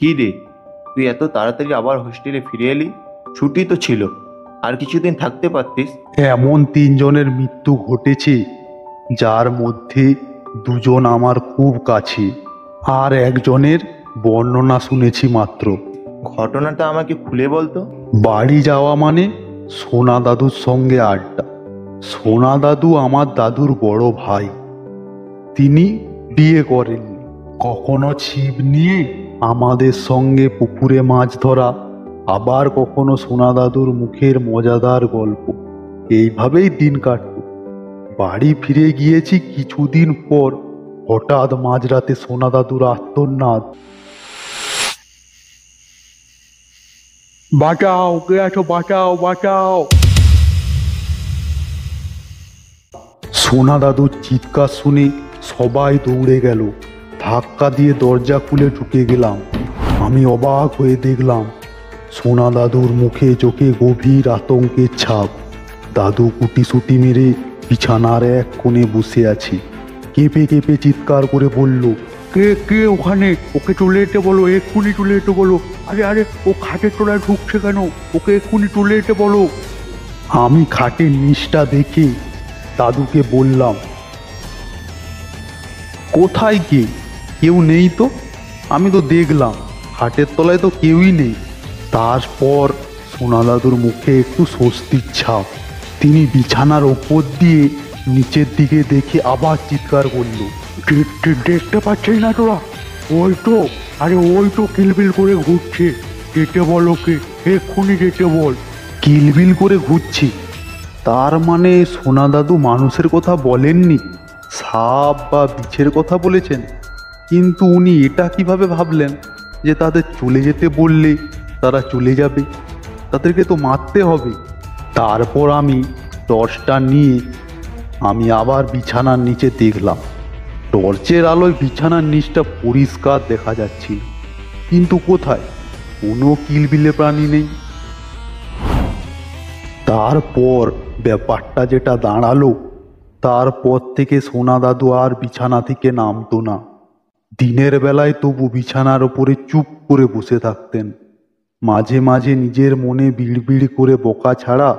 কি রে, তুই এত তাড়াতাড়ি আবার হোস্টেলে ফিরে এলি? ছুটি তো ছিল, আর কিছুদিন থাকতে পারতিস। এমন তিনজনের মৃত্যু ঘটেছে, যার মধ্যে দুজন আমার খুব কাছে, আর একজনের বর্ণনা শুনেছি মাত্র। ঘটনাটা আমাকে খুলে বলতো। বাড়ি যাওয়া মানে সোনা দাদুর সঙ্গে আড্ডা। সোনা দাদু আমার দাদুর বড় ভাই। তিনি বিয়ে করেননি। কখনো ছিপ নিয়ে আমাদের সঙ্গে পুকুরে মাছ ধরা, আবার কখনো সোনা দাদুর মুখের মজাদার গল্প। এইভাবেই দিন কাটত। বাড়ি ফিরে গিয়েছি কিছুদিন পর, হঠাৎ মাঝরাতে সোনা দাদুর আর্তনাদ, বাঁচাও, কে আছো, বাঁচাও বাঁচাও। সোনা দাদুর চিৎকার শুনে সবাই দৌড়ে গেল। ধাক্কা দিয়ে দরজা খুলে ঢুকে গেলাম। আমি অবাক হয়ে দেখলাম সোনা দাদুর মুখে চোখে গভীর আতঙ্কের ছাপ। দাদু কুটিসুটি মেরে বিছানার এক কোণে বসে আছে। কেঁপে কেঁপে চিৎকার করে বলল, কে কে ওখানে? ওকে চলে যেতে বলো, এক্ষুনি চলে যেতে বলো। আরে আরে, ও খাটের তলায় ঢুকছে কেন? ওকে এক্ষুনি চলে যেতে বলো। আমি খাটের নিচটা দেখে দাদুকে বললাম, কোথায় কে? কেউ নেই তো। আমি তো দেখলাম খাটের তলায় তো কেউই নেই। তারপর সোনা দাদুর মুখে একটু স্বস্তির ছাপ। তিনি বিছানার ওপর দিয়ে নিচের দিকে দেখে আবার চিৎকার করল, দেখতে পাচ্ছিস না তোরা? ওই তো, আরে ওই তো কিলবিল করে ঘুরছে। যেতে বল ওকে, এক্ষুনি যেতে বল। কিলবিল করে ঘুরছে? তার মানে সোনা দাদু মানুষের কথা বলেননি, সাপ বা বিছের কথা বলেছেন। কিন্তু উনি এটা কিভাবে ভাবলেন যে তাদের চলে যেতে বললে তারা চলে যাবে? তাদেরকে তো মারতে হবে। তারপর আমি টর্চটা নিয়ে আমি আবার বিছানার নিচে দেখলাম। টর্চের আলোয় বিছানার নিচটা পরিষ্কার দেখা যাচ্ছিল, কিন্তু কোথায় কোনো কিলবিলে প্রাণী নেই। তারপর ব্যাপারটা যেটা দাঁড়ালো, তারপর থেকে সোনা দাদু আর বিছানা থেকে নামতো না। দিনের বেলায় তবু বিছানার ওপরে চুপ করে বসে থাকতেন। মাঝে মাঝে নিজের মনে বিড়বিড় করে বকা ছাড়া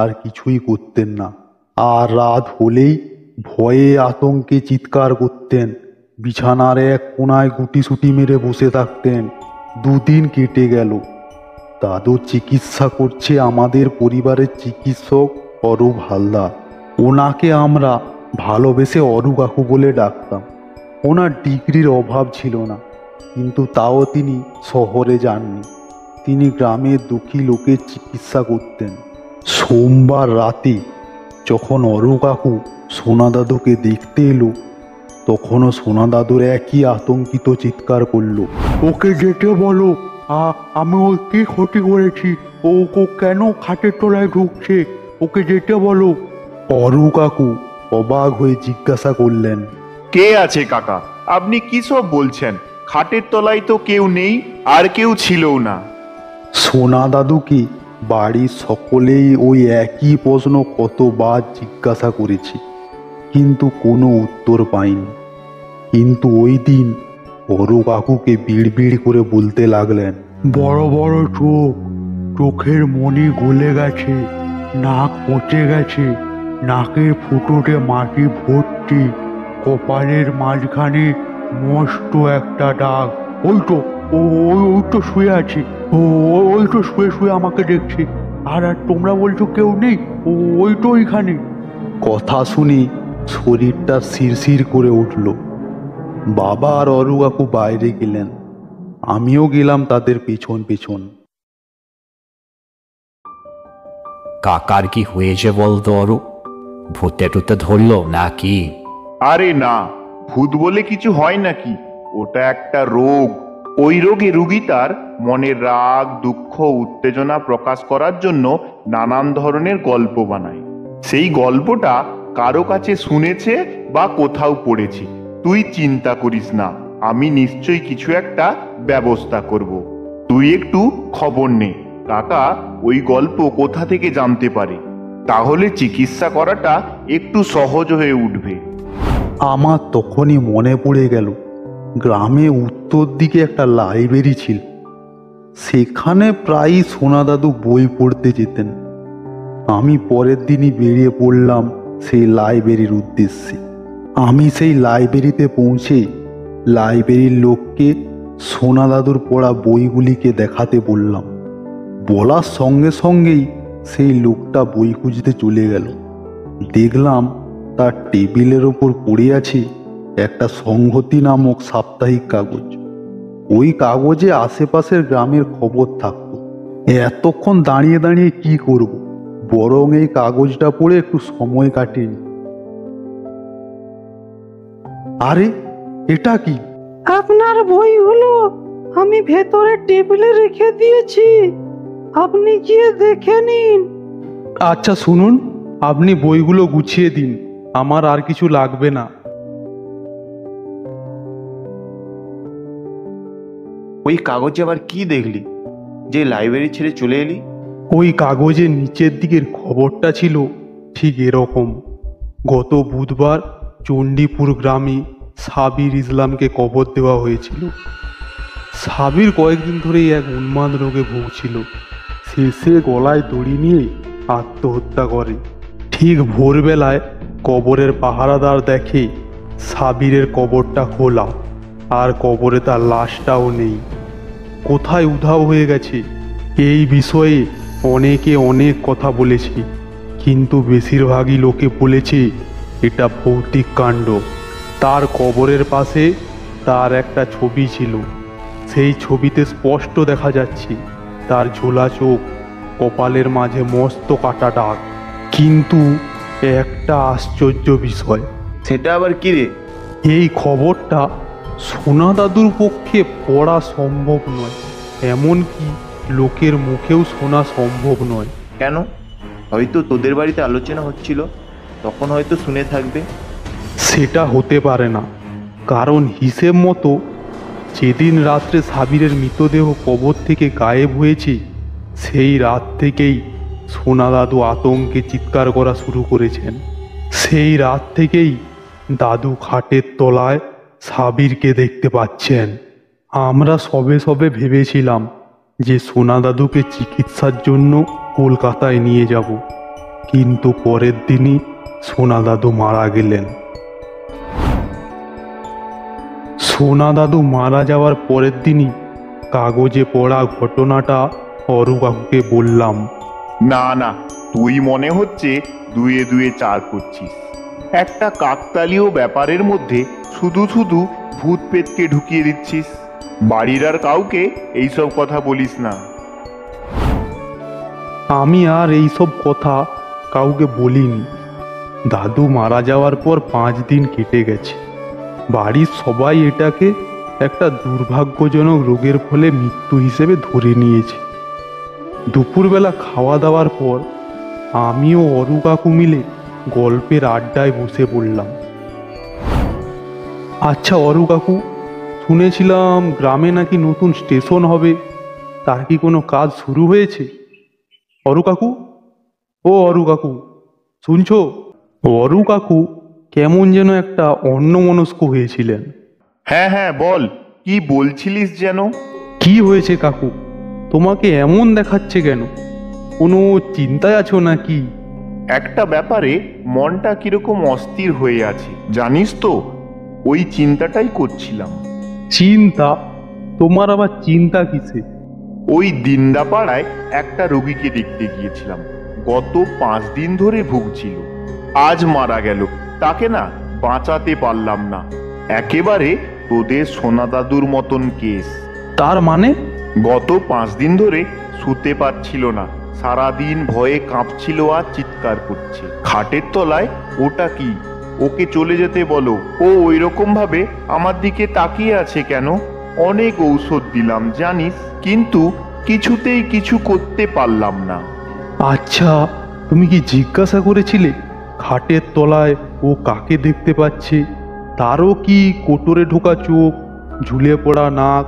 আর কিছুই করতেন না। আর রাত হলেই ভয়ে আতঙ্কে চিৎকার করতেন। বিছানার এক কোণায় গুটিসুটি মেরে বসে থাকতেন। দুদিন কেটে গেল। দাদু চিকিৎসা করছে আমাদের পরিবারের চিকিৎসক অরূপ হালদার। ওনাকে আমরা ভালোবেসে অরু কাকু বলে ডাকতাম। ওনার ডিগ্রির অভাব ছিল না, কিন্তু তাও তিনি শহরে যাননি। তিনি গ্রামের দুঃখী লোকের চিকিৎসা করতেন। সোমবার রাতে যখন অরু কাকু সোনা দাদুকে দেখতে এলো, তখনও সোনা দাদুর একই আতঙ্কিত চিৎকার করলো, ওকে যেতে বলো। আমি ওর কি ক্ষতি করেছি? ও কেন খাটের তলায় ঢুকছে? ওকে যেতে বলো। অরু কাকু অবাক হয়ে জিজ্ঞাসা করলেন, কে আছে কাকা? আপনি কি সব বলছেন? খাটের তলায় তো কেউ নেই, আর কেউ ছিলও না। সোনা দাদুকে বাড়ির সকলেই ওই একই প্রশ্ন কতবার জিজ্ঞাসা করেছি, কিন্তু কোনো উত্তর পাইনি। কিন্তু ওই দিন অরু কাকুকে বিড়বিড় করে বলতে লাগলেন, বড় বড় চোখ, চোখের মনি গলে গেছে, নাক পচে গেছে, নাকের ফুটোতে মাটি ভর্তি, কপালের মাঝখানে মস্ত একটা দাগ। ওই তো, ওই তো শুয়ে আছে। ওই তো শুয়ে শুয়ে আমাকে দেখছে। আর তোমরা বলছো কেউ নেই? ওই তো ওইখানে। কথা শুনে শরীরটা শিরশির করে উঠল। বাবা আর অরু কাকু বাইরে গেলেন, আমিও গেলাম তাদের পেছন পেছন। কাকার কি হয়েছে বলতো অরু? ভূতে টুতে ধরলো নাকি? আরে না, ভূত বলে কিছু হয় নাকি? ওটা একটা রোগ। ওই রোগে রুগী তার মনের রাগ, দুঃখ, উত্তেজনা প্রকাশ করার জন্য নানান ধরনের গল্প বানায়। সেই গল্পটা কারো কাছে শুনেছে বা কোথাও পড়েছি। তুই চিন্তা করিস না, আমি নিশ্চয়ই কিছু একটা ব্যবস্থা করব। তুই একটু খবর নে কাকা ওই গল্প কোথা থেকে জানতে পারে, তাহলে চিকিৎসা করাটা একটু সহজ হয়ে উঠবে। আমার তখনই মনে পড়ে গেল গ্রামে উত্তর দিকে একটা লাইব্রেরি ছিল। সেখানে প্রায়ই সোনা দাদু বই পড়তে যেতেন। আমি পরের দিনই বেরিয়ে পড়লাম সেই লাইব্রেরির উদ্দেশ্যে। আমি সেই লাইব্রেরিতে পৌঁছে লাইব্রেরির লোককে সোনা দাদুর পড়া বইগুলিকে দেখাতে বললাম। বলার সঙ্গে সঙ্গেই সেই লোকটা বই খুঁজতে চলে গেল। দেখলাম তার টেবিলের ওপর পড়ে আছে একটা সংহতি নামক সাপ্তাহিক কাগজ। ওই কাগজে আশেপাশের গ্রামের খবর থাকতো। এতক্ষণ দাঁড়িয়ে দাঁড়িয়ে কি করব, বরং এই কাগজটা পড়ে একটু সময় কাটিয়ে নি। আরে এটা কি? আপনার বইগুলো আমি ভেতরে টেবিলে রেখে দিয়েছি, আপনি গিয়ে দেখে নিন। আচ্ছা শুনুন, আপনি বইগুলো গুছিয়ে দিন, আমার আর কিছু লাগবে না। ওই কাগজে আবার কি দেখলি যে লাইব্রেরি ছেড়ে চলে এলি? ওই কাগজের নিচের দিকের খবরটা ছিল ঠিক এরকম: গত বুধবার চণ্ডীপুর গ্রামে সাবির ইসলামকে কবর দেওয়া হয়েছিল। সাবির কয়েকদিন ধরেই এক উন্মাদ রোগে ভুগছিল। শেষে গলায় দড়ি নিয়ে আত্মহত্যা করে। ঠিক ভোরবেলায় কবরের পাহারাদার দেখে সাবিরের কবরটা খোলা, আর কবরে তার লাশটাও নেই। কোথায় উধাও হয়ে গেছে এই বিষয়ে অনেকে অনেক কথা বলেছে, কিন্তু বেশিরভাগই লোকে বলেছে এটা ভৌতিক কাণ্ড। তার কবরের পাশে তার একটা ছবি ছিল। সেই ছবিতে স্পষ্ট দেখা যাচ্ছে তার ঝোলা চোখ, কপালের মাঝে মস্ত কাটা দাগ। কিন্তু একটা আশ্চর্য বিষয়, সেটা আবার কি রে? এই খবরটা সোনা দাদুর পক্ষে পড়া সম্ভব নয়, এমনকি লোকের মুখেও শোনা সম্ভব নয়। কেন? হয়তো তোদের বাড়িতে আলোচনা হচ্ছিল, তখন হয়তো শুনে থাকবে। সেটা হতে পারে না, কারণ হিসেব মতো যেদিন রাত্রে সাবিরের মৃতদেহ কবর থেকে গায়েব হয়েছে, সেই রাত থেকেই সোনা দাদু আতঙ্কে চিৎকার করা শুরু করেছেন। সেই রাত থেকেই দাদু খাটের তলায় সাবিরকে দেখতে পাচ্ছেন। আমরা সবে সবে ভেবেছিলাম যে সোনা দাদুকে চিকিৎসার জন্য কলকাতায় নিয়ে যাব, কিন্তু পরের দিনই সোনা দাদু মারা গেলেন। সোনা দাদু মারা যাওয়ার পরের দিনই কাগজে পড়া ঘটনাটা অরু কাকুকে বললাম। না না, তুই মনে হচ্ছে দুয়ে দুয়ে চার করছিস। একটা কাকতালীয় ব্যাপারের মধ্যে শুধু শুধু ভূত পেতকে ঢুকিয়ে দিচ্ছিস। বাড়ির আর কাউকে এইসব কথা বলিস না। আমি আর এইসব কথা কাউকে বলিনি। দাদু মারা যাওয়ার পর 5 দিন কেটে গেছে। বাড়ির সবাই এটাকে একটা দুর্ভাগ্যজনক রোগের ফলে মৃত্যু হিসেবে ধরে নিয়েছে। দুপুরবেলা খাওয়া দাওয়ার পর আমিও অরু কাকু মিলে গল্পের আড্ডায় বসে পড়লাম। আচ্ছা অরু কাকু, শুনেছিলাম গ্রামে নাকি নতুন স্টেশন হবে, তার কি কোনো কাজ শুরু হয়েছে? অরু কাকু, ও অরু কাকু, শুনছো? অরু কাকু কেমন যেন একটা অন্যমনস্ক হয়েছিলেন। হ্যাঁ হ্যাঁ, বল, কি বলছিলিস যেন? কি হয়েছে কাকু, তোমাকে এমন দেখাচ্ছে কেন? কোনো চিন্তায় আছো নাকি? একটা ব্যাপারে মনটা কিরকম অস্থির হয়ে আছে, জানিস তো? ওই চিন্তাটাই করছিলাম। চিন্তা? তোমার আবার চিন্তা কিসে? ওই দিন্দাপাড়ায় একটা রোগীকে দেখতে গিয়েছিলাম। গত 5 দিন ধরে ভুগছিল, আজ মারা গেল। তাকে না বাঁচাতে পারলাম না। একেবারে তোদের সোনা দাদুর মতন কেস। তার মানে? গত 5 দিন ধরে শুতে পারছিল না, সারাদিন ভয়ে কাঁপছিল আর চিৎকার করছে। খাটের তলায় ওটা কি? ওকে চলে যেতে বলো। ও ওই রকম ভাবে আমার দিকে তাকিয়ে আছে কেন? অনেক ঔষধ দিলাম জানিস, কিন্তু কিছুতেই কিছু করতে পারলাম না। আচ্ছা, তুমি কি জিজ্ঞাসা করেছিলে খাটের তলায় ও কাকে দেখতে পাচ্ছে? তারও কি কোটরে ঢোকা চোখ, ঝুলে পড়া নাক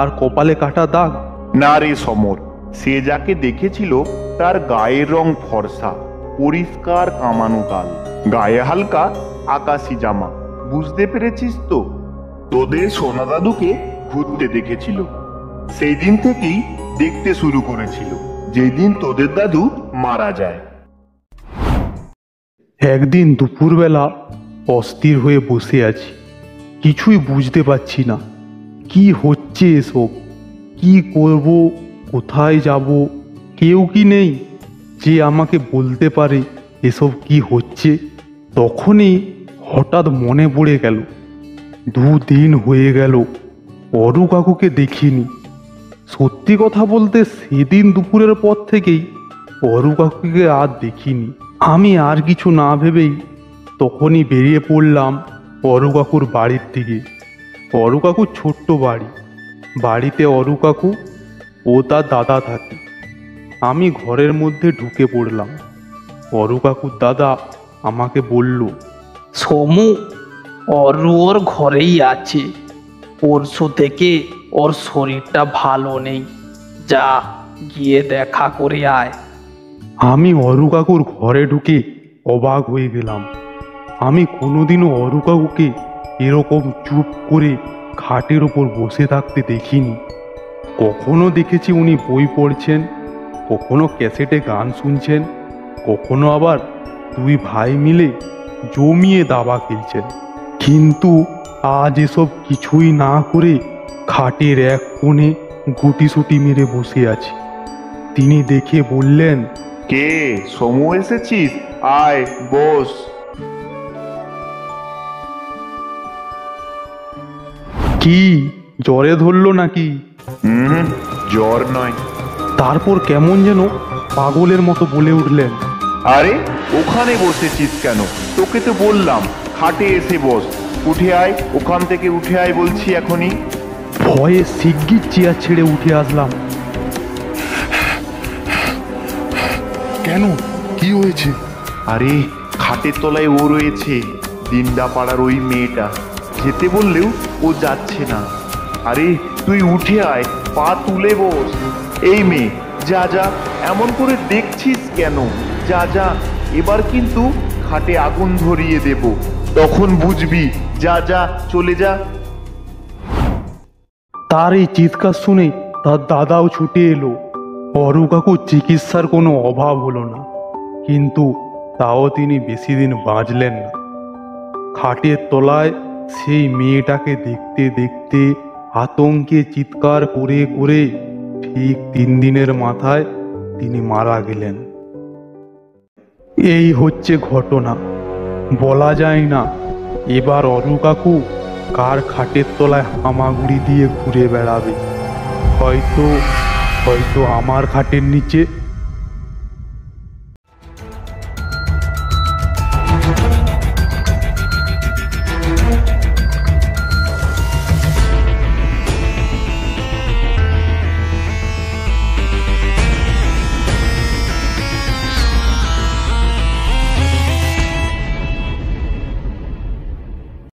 আর কপালে কাটা দাগ? না রে সমর, সে যাকে দেখেছিল তার গায়ের রং ফর্সা, পরিষ্কার কামানো গাল, গায়ে হালকা আকাশি জামা। বুঝতে পেরেছিস তো? তোদের সোনা দাদুকে ঘুরতে দেখেছিল। সেই দিন থেকেই দেখতে শুরু করেছিল, যেই দিন তোদের দাদু মারা যায়। একদিন দুপুরবেলা অস্থির হয়ে বসে আছি, কিছুই বুঝতে পারছি না কি হচ্ছে এসব, কি করব, কোথায় যাব, কেউ কি নেই যে আমাকে বলতে পারে এসব কি হচ্ছে। তখনই হঠাৎ মনে পড়ে গেল 2 দিন হয়ে গেল অরু কাকুকে দেখিনি। সত্যি কথা বলতে সেদিন দুপুরের পর থেকেই অরু কাকুকে আর দেখিনি। আমি আর কিছু না ভেবেই তখনই বেরিয়ে পড়লাম অরু কাকুর বাড়ির দিকে। অরু কাকুর ছোট্ট বাড়ি, বাড়িতে অরু কাকু ও তার দাদা থাকে। আমি ঘরের মধ্যে ঢুকে পড়লাম। অরু কাকুর দাদা আমাকে বলল, সমু, অরু ওর ঘরেই আছে। পরশু থেকে ওর শরীরটা ভালো নেই, যা গিয়ে দেখা করে আয়। আমি অরু কাকুর ঘরে ঢুকে অবাক হয়ে গেলাম। আমি কোনোদিনও অরু কাকুকে এরকম চুপ করে খাটের ওপর বসে থাকতে দেখিনি। কখনো দেখেছি উনি বই পড়ছেন, কখনো ক্যাসেটে গান শুনছেন, কখনো আবার 2 ভাই মিলে জমিয়ে দাবা খেলছেন। কিন্তু আজ এসব কিছুই না করে খাটের এক কোণে গুটিসুটি মেরে বসে আছে। তিনি দেখে বললেন, কে সমু, এসেছিস? আয় বস। কি জ্বরে ধরলো নাকি? জ্বর নয়। তারপর কেমন যেন পাগলের মতো বলে উঠলেন, আরে ওখানে বসেছিস কেন? তোকে তো বললাম খাটে এসে বস। উঠে আয়, ওখান থেকে উঠে আয় বলছি এখনই। ভয়ে শিগগির চেয়ার ছেড়ে উঠে আসলাম। কেন, কি হয়েছে? আরে খাটের তলায় ও রয়েছে, দিনডা পাড়ার ওই মেয়েটা। যেতে বললেও ও যাচ্ছে না। আরে তুই উঠে আয়, পা তুলে বস। এই মেয়ে, যা যা, এমন করে দেখছিস কেন? যা যা, এবার কিন্তু খাটে আগুন ধরিয়ে দেব, তখন বুঝবি। যা যা, চলে যা। তার এই চিৎকার শুনে তার দাদাও ছুটে এলো। অরু কাকুর চিকিৎসার কোনো অভাব হলো না, কিন্তু তাও তিনি বেশি দিন বাঁচলেন না। খাটের তলায় সেই মেয়েটাকে দেখতে দেখতে আতঙ্কে চিৎকার করে করে ঠিক 3 দিনের মাথায় তিনি মারা গেলেন। এই হচ্ছে ঘটনা। বলা যায় না এবার অরু কাকু কার খাটের তলায় হামাগুড়ি দিয়ে ঘুরে বেড়াবে। হয়তো আমার খাটের নিচে